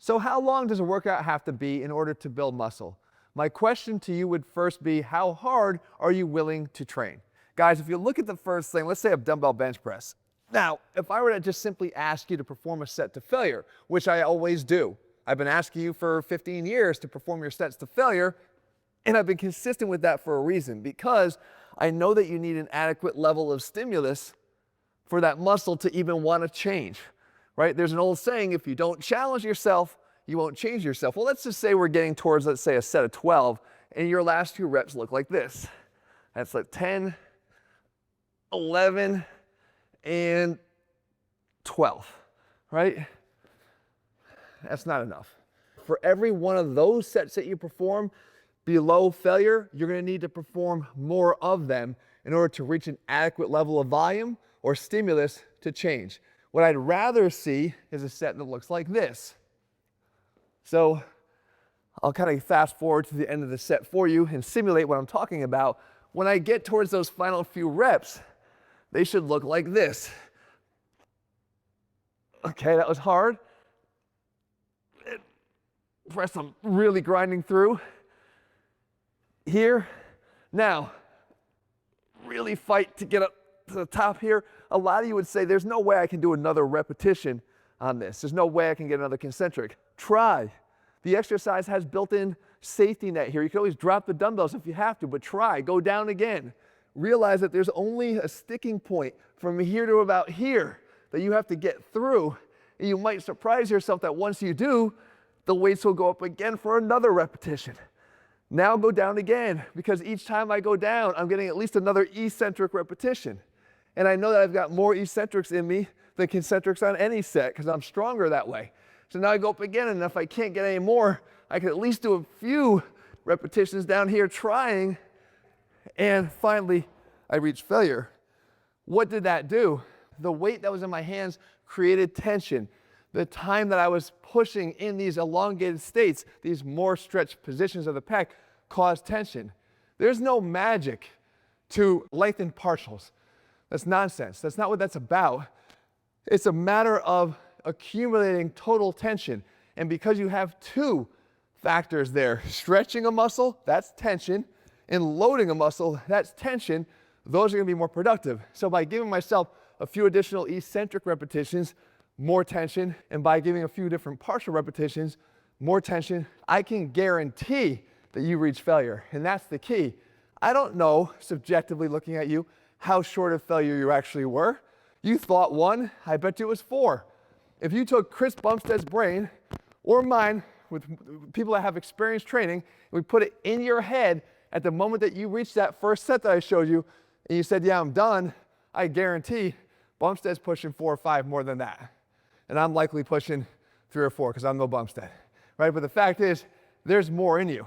So how long does a workout have to be in order to build muscle? My question to you would first be, how hard are you willing to train? Guys, if you look at the first thing, let's say a dumbbell bench press. Now, if I were to just simply ask you to perform a set to failure, which I always do, I've been asking you for 15 years to perform your sets to failure, and I've been consistent with that for a reason, because I know that you need an adequate level of stimulus for that muscle to even want to change, right? There's an old saying, if you don't challenge yourself, you won't change yourself. Well, let's just say we're getting towards, let's say, a set of 12, and your last few reps look like this. That's like 10, 11, and 12, right? That's not enough. For every one of those sets that you perform below failure, you're going to need to perform more of them in order to reach an adequate level of volume or stimulus to change. What I'd rather see is a set that looks like this. So I'll kind of fast forward to the end of the set for you and simulate what I'm talking about. When I get towards those final few reps, they should look like this. Okay, that was hard. Press, I'm really grinding through. Here, now, really fight to get up to the top here. A lot of you would say, there's no way I can do another repetition on this. There's no way I can get another concentric. Try. The exercise has built-in safety net here. You can always drop the dumbbells if you have to, but try. Go down again. Realize that there's only a sticking point from here to about here that you have to get through. And you might surprise yourself that once you do, the weights will go up again for another repetition. Now go down again, because each time I go down, I'm getting at least another eccentric repetition. And I know that I've got more eccentrics in me than concentrics on any set, because I'm stronger that way. So now I go up again, and if I can't get any more, I can at least do a few repetitions down here trying, and finally, I reach failure. What did that do? The weight that was in my hands created tension. The time that I was pushing in these elongated states, these more stretched positions of the pec, caused tension. There's no magic to lengthened partials. That's nonsense. That's not what that's about. It's a matter of accumulating total tension. And because you have two factors there, stretching a muscle, that's tension, and loading a muscle, that's tension, those are going to be more productive. So by giving myself a few additional eccentric repetitions, more tension, and by giving a few different partial repetitions, more tension, I can guarantee that you reach failure. And that's the key. I don't know, subjectively looking at you, how short of failure you actually were. You thought 1, I bet you it was 4. If you took Chris Bumstead's brain, or mine, with people that have experience training, and we put it in your head at the moment that you reached that first set that I showed you, and you said, yeah, I'm done, I guarantee Bumstead's pushing 4 or 5 more than that. And I'm likely pushing 3 or 4 because I'm no Bumstead, right? But the fact is, there's more in you.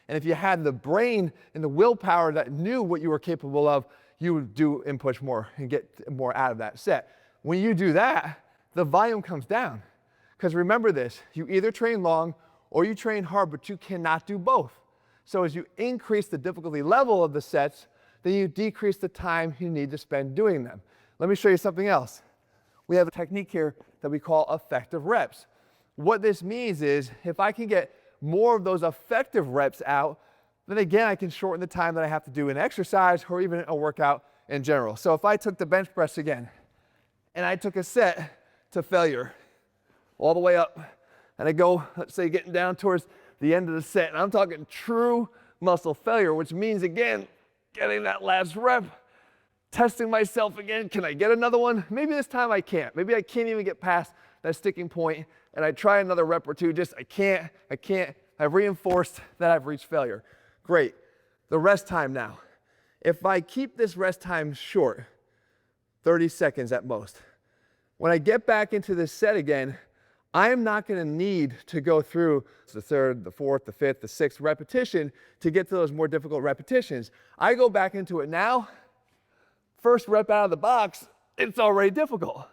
And if you had the brain and the willpower that knew what you were capable of, you would do and push more and get more out of that set. When you do that, the volume comes down. Because remember this, you either train long or you train hard, but you cannot do both. So as you increase the difficulty level of the sets, then you decrease the time you need to spend doing them. Let me show you something else. We have a technique here that we call effective reps. What this means is if I can get more of those effective reps out, then again, I can shorten the time that I have to do an exercise or even a workout in general. So if I took the bench press again, and I took a set to failure, all the way up, and I go, let's say, getting down towards the end of the set, and I'm talking true muscle failure, which means, again, getting that last rep, testing myself again, can I get another one? Maybe this time I can't. Maybe I can't even get past that sticking point, and I try another rep or two, just I can't. I've reinforced that I've reached failure. Great. The rest time now. If I keep this rest time short, 30 seconds at most, when I get back into this set again, I am not going to need to go through the 3rd, the 4th, the 5th, the 6th repetition to get to those more difficult repetitions. I go back into it now. First rep out of the box, it's already difficult,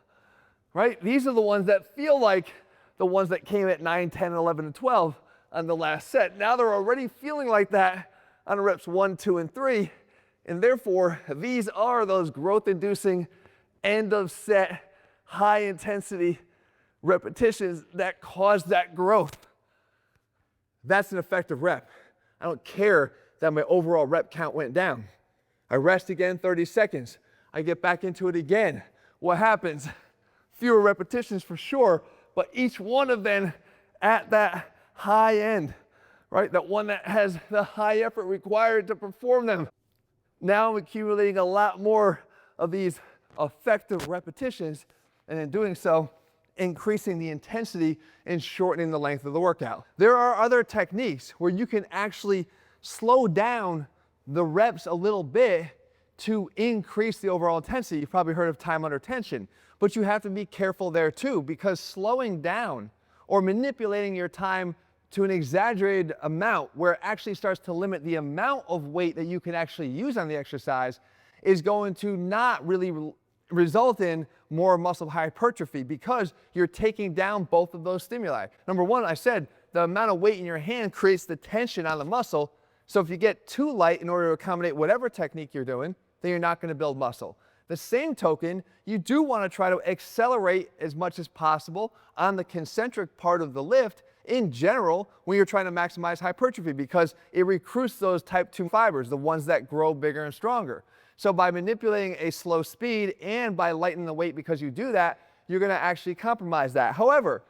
right? These are the ones that feel like the ones that came at 9, 10, 11, and 12 on the last set. Now they're already feeling like that on reps 1, 2, and 3, and therefore these are those growth-inducing, end-of-set, high-intensity repetitions that cause that growth. That's an effective rep. I don't care that my overall rep count went down. I rest again 30 seconds. I get back into it again. What happens? Fewer repetitions for sure, but each one of them at that high end, right? That one that has the high effort required to perform them. Now I'm accumulating a lot more of these effective repetitions, and in doing so, increasing the intensity and shortening the length of the workout. There are other techniques where you can actually slow down the reps a little bit to increase the overall intensity. You've probably heard of time under tension, but you have to be careful there too, because slowing down or manipulating your time to an exaggerated amount where it actually starts to limit the amount of weight that you can actually use on the exercise is going to not really result in more muscle hypertrophy, because you're taking down both of those stimuli. Number one, I said the amount of weight in your hand creates the tension on the muscle. So if you get too light in order to accommodate whatever technique you're doing, then you're not going to build muscle. The same token, you do want to try to accelerate as much as possible on the concentric part of the lift in general when you're trying to maximize hypertrophy, because it recruits those type 2 fibers, the ones that grow bigger and stronger. So by manipulating a slow speed and by lightening the weight because you do that, you're going to actually compromise that. However,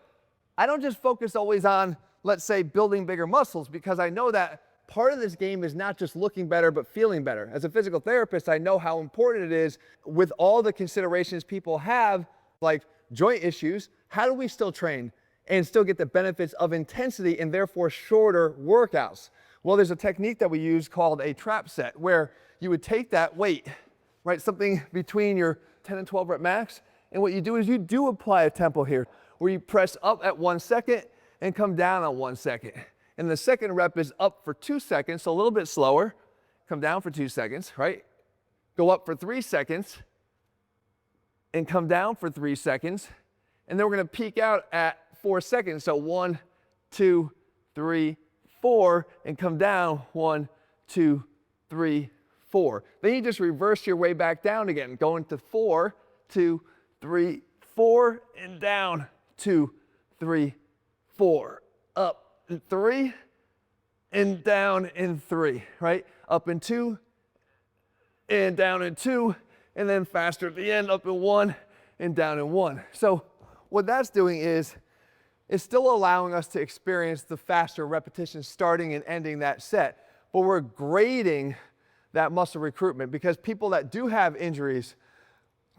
I don't just focus always on, let's say, building bigger muscles, because I know that part of this game is not just looking better, but feeling better. As a physical therapist, I know how important it is with all the considerations people have, like joint issues. How do we still train and still get the benefits of intensity and therefore shorter workouts? Well, there's a technique that we use called a trap set, where you would take that weight, right, something between your 10 and 12 rep max, and what you do is you do apply a tempo here, where you press up at 1 second and come down on 1 second. And the second rep is up for 2 seconds, so a little bit slower. Come down for 2 seconds, right? Go up for 3 seconds and come down for 3 seconds. And then we're going to peak out at 4 seconds. So 1, 2, 3, 4, and come down 1, 2, 3, 4. Then you just reverse your way back down again, going to 4, 2, 3, 4, and down 2, 3, 4. Up in 3 and down in 3, right? Up in 2 and down in 2, and then faster at the end, up in 1 and down in 1. So what that's doing is it's still allowing us to experience the faster repetitions starting and ending that set, but we're grading that muscle recruitment, because people that do have injuries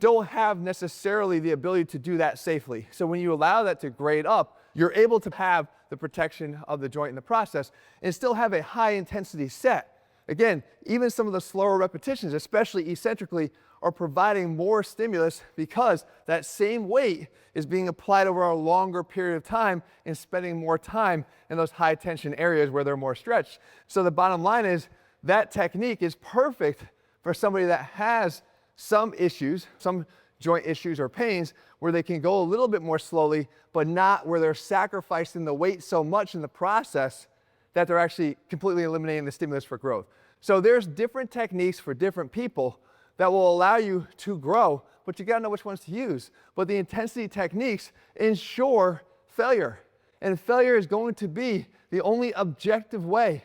don't have necessarily the ability to do that safely. So when you allow that to grade up, you're able to have the protection of the joint in the process and still have a high intensity set. Again, even some of the slower repetitions, especially eccentrically, are providing more stimulus because that same weight is being applied over a longer period of time and spending more time in those high tension areas where they're more stretched. So the bottom line is that technique is perfect for somebody that has some issues, some joint issues or pains, where they can go a little bit more slowly, but not where they're sacrificing the weight so much in the process that they're actually completely eliminating the stimulus for growth. So there's different techniques for different people that will allow you to grow, but you gotta know which ones to use. But the intensity techniques ensure failure. And failure is going to be the only objective way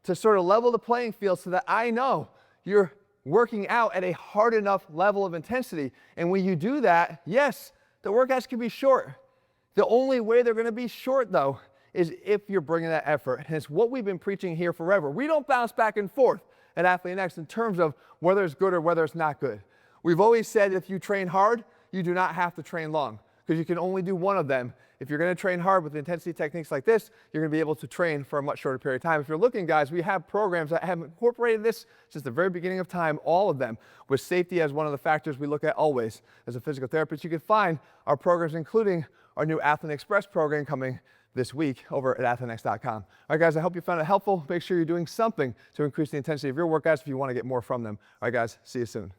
to sort of level the playing field so that I know you're working out at a hard enough level of intensity. And when you do that, yes, the workouts can be short. The only way they're going to be short, though, is if you're bringing that effort. And it's what we've been preaching here forever. We don't bounce back and forth at ATHLEAN-X in terms of whether it's good or whether it's not good. We've always said if you train hard, you do not have to train long, because you can only do one of them. If you're going to train hard with intensity techniques like this, you're going to be able to train for a much shorter period of time. If you're looking, guys, we have programs that have incorporated this since the very beginning of time, all of them, with safety as one of the factors we look at always. As a physical therapist, you can find our programs, including our new ATHLEAN Express program coming this week over at ATHLEAN-X.com. All right, guys, I hope you found it helpful. Make sure you're doing something to increase the intensity of your workouts if you want to get more from them. All right, guys, see you soon.